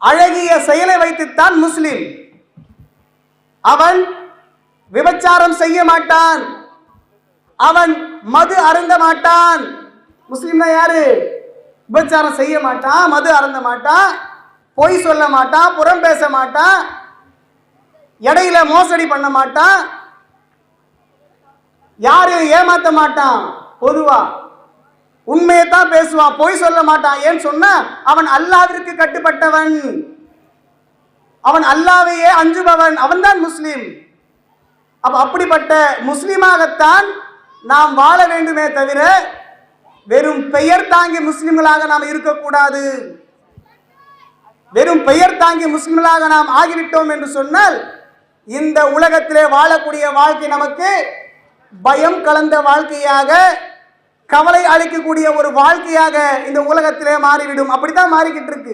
அழகிய செயலை வைத்துத்தான் முஸ்லிம். அவன் விபச்சாரம் செய்ய மாட்டான், அவன் மது அருந்த மாட்டான். முஸ்லிம்னா யாரு? விபச்சாரம் செய்ய மாட்டான், மது அருந்த மாட்டான், பொய் சொல்ல மாட்டான், புறம் பேச மாட்டான், இடையில மோசடி பண்ண மாட்டான், யாரையும் ஏமாத்த மாட்டான், பொதுவா உண்மையை தான் பேசுவான், பொய் சொல்ல மாட்டான். ஏன்னு சொன்னா அவன் அல்லாஹ்விற்கு கட்டுப்பட்டவன், அவன் அல்லாஹ்வையே அஞ்சுபவன், அவன் தான் முஸ்லிம். அப்படிப்பட்ட முஸ்லிமாகத்தான் நாம் வாழ வேண்டுமே தவிர வெறும் பெயர் தாங்கி முஸ்லிம்களாக நாம் இருக்கக்கூடாது. வெறும் பெயர் தாங்கி முஸ்லிம்களாக நாம் ஆகிவிட்டோம் என்று சொன்னால் இந்த உலகத்திலே வாழக்கூடிய வாழ்க்கை நமக்கு பயம் கலந்த வாழ்க்கையாக, கவலை அளிக்கக்கூடிய ஒரு வாழ்க்கையாக இந்த உலகத்திலே மாறிவிடும். அப்படித்தான் மாறிக்கிட்டு இருக்கு.